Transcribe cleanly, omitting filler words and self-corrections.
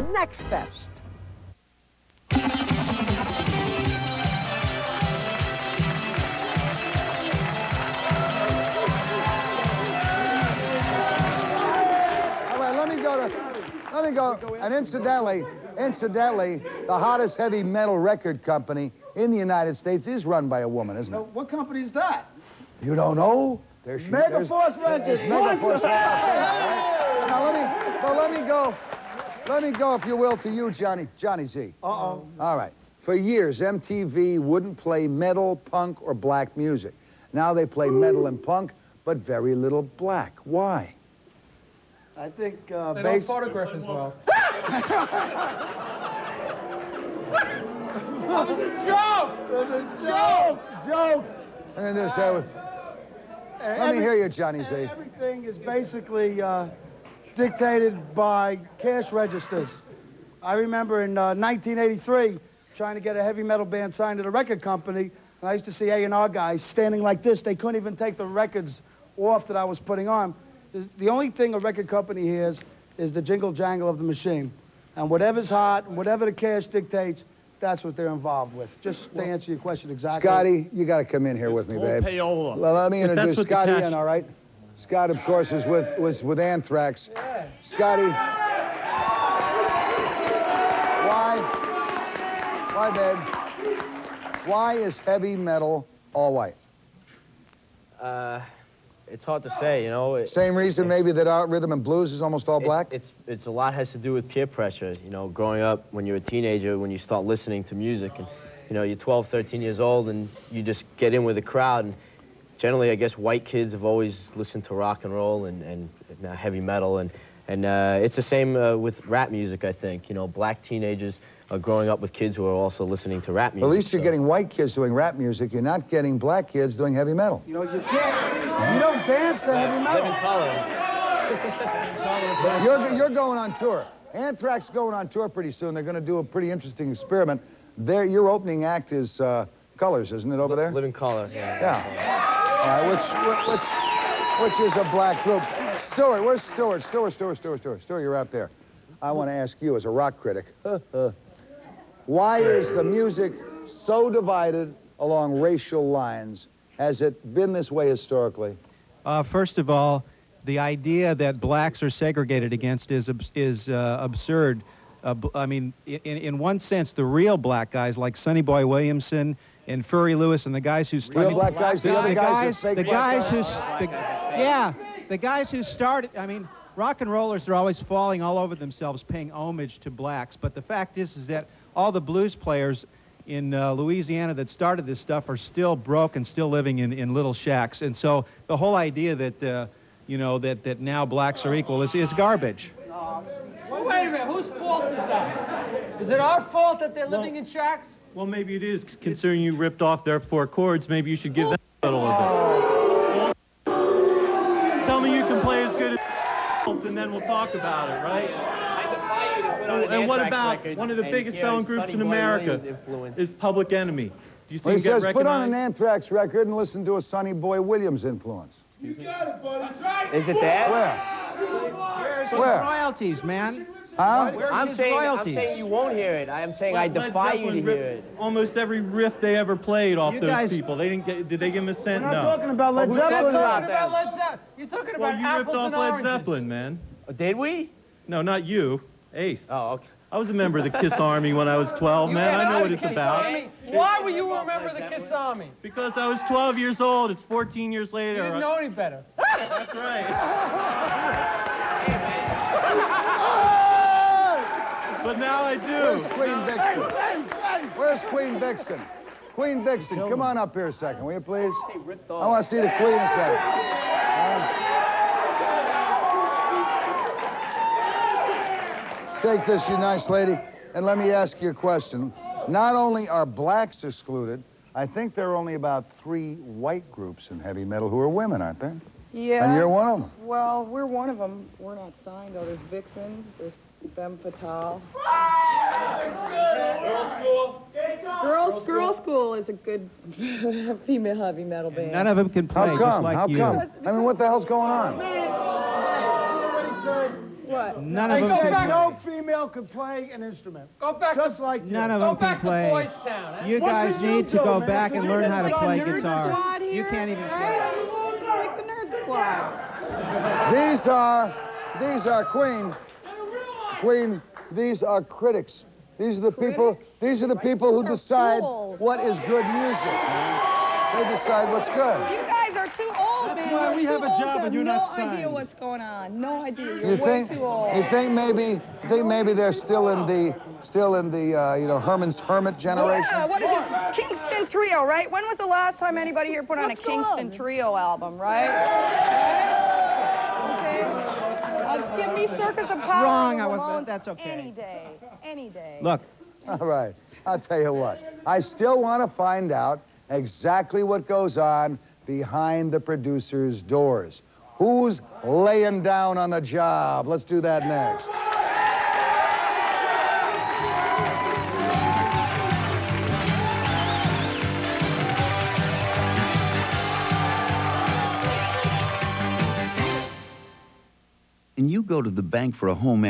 the next best. All right, let me go, and incidentally, the hottest heavy metal record company in the United States is run by a woman, isn't it? What company is that? You don't know? Megaforce Records. Megaforce Records. Right? Now let me go, if you will, to you, Johnny Z. Uh-oh. All right. For years, MTV wouldn't play metal, punk, or black music. Now they play metal and punk, but very little black. Why? I think They don't photograph as well. That was a joke! It was a joke! And this, let me hear you, Johnny Z. Everything is basically dictated by cash registers. I remember in 1983 trying to get a heavy metal band signed to the record company, and I used to see A&R guys standing like this. They couldn't even take the records off that I was putting on. The only thing a record company hears is the jingle jangle of the machine. And whatever's hot, and whatever the cash dictates, that's what they're involved with. Just to answer your question exactly. Scotty, you got to come in here with me, babe. Payola. Let me introduce Scotty in, all right? Scott, of course, was with Anthrax. Yeah. Scotty, why, babe? Why is heavy metal all white? It's hard to say, you know. Same reason maybe that our rhythm and blues is almost all black? It's a lot has to do with peer pressure. You know, growing up when you're a teenager, when you start listening to music, and you know, you're 12, 13 years old, and you just get in with the crowd. And generally, I guess white kids have always listened to rock and roll and heavy metal, and it's the same with rap music. I think, you know, black teenagers are growing up with kids who are also listening to rap music. Well, at least you're getting white kids doing rap music. You're not getting black kids doing heavy metal. You know, you can't. You don't dance to heavy metal. Living color. You're going on tour. Anthrax is going on tour pretty soon. They're going to do a pretty interesting experiment. Your opening act is Colors, isn't it, over there? Living Color, yeah. Yeah. All right, which is a black group. Stuart, where's Stuart? Stuart, you're out there. I want to ask you, as a rock critic, why is the music so divided along racial lines? Has it been this way historically? First of all, the idea that blacks are segregated against is absurd. I mean, in one sense, the real black guys like Sonny Boy Williamson and Furry Lewis and the guys who started... Real black guys, the other guys are fake the black guys guys? Yeah, the guys who started... I mean, rock and rollers are always falling all over themselves, paying homage to blacks. But the fact is that all the blues players in Louisiana that started this stuff are still broke and still living in little shacks. And so the whole idea that, you know, that now blacks are equal is garbage. Well, wait a minute. Whose fault is that? Is it our fault that they're living in shacks? Well, maybe it is, considering you ripped off their 4 chords. Maybe you should give them a little bit. Tell me you can play as good as and then we'll talk about it, right? And what about one of the biggest selling groups in America is Public Enemy? Do you see Well, he him get says, recognized? put on an Anthrax record and listen to a Sonny Boy Williams influence. You got it, buddy. That's right. Is it that? Where? Where's his Where? royalties, man? Huh? Where's I'm his saying royalties? you won't hear it. I'm saying I Led defy you to Zeppelin hear ripped it. almost every riff they ever played off You those guys- people. They didn't get. Did they give him a cent? We're not No. talking about Led Who's You're Zeppelin. talking them? about Led Zeppelin. You're talking about Well, you ripped apples off and Led oranges. Zeppelin, man. Did we? No, not you. Ace. Oh, okay. I was a member of the Kiss Army when I was 12, You man. went I know out what of it's Kiss about. Army. Why were you a member of the Kiss Army? Because I was 12 years old. It's 14 years You later. didn't know any better. That's right. But now I Where's do. Queen Vixen? Where's Queen Vixen? Queen Vixen, come on up here a second, will you please? I want to see the Queen a second. Take this, you nice lady, and let me ask you a question. Not only are blacks excluded, I think there are only about 3 white groups in heavy metal who are women, aren't there? Yeah. And you're one of them. Well, we're one of them. We're not signed, though. There's Vixen, there's Femme Fatale. Girls School is a good female heavy metal band. None of them can play How just come? like How you. come? I mean, what the hell's going on? Well, What? None Hey, of go them back. can No play. female could play an instrument. Go back Just to, like you. None of go them can back to play. Boys Town. Huh? You What guys did you need to do, go man? back and Did learn you how to get play Nerd guitar. squad You here, can't even play. right? Like the nerd squad. These are Queen, these are critics. These are the people, Critics? these are the people who They're decide fools. what is good music, man. They decide what's good. You guys are too old, That's man. why You're we too have a old job to and have you're no not idea signed. what's going on. No idea. You're way too old. You think maybe they're still in the you know, Herman's Hermit generation? Yeah, what is this? Kingston Trio, right? When was the last time anybody here put on a Kingston Trio album, right? Okay. Give me Circus of Power. Wrong, and the I was- Ramones that's okay. Any day. Any day. Look, All right, I'll tell you what. I still want to find out exactly what goes on behind the producer's doors. Who's laying down on the job? Let's do that next. And you go to the bank for a home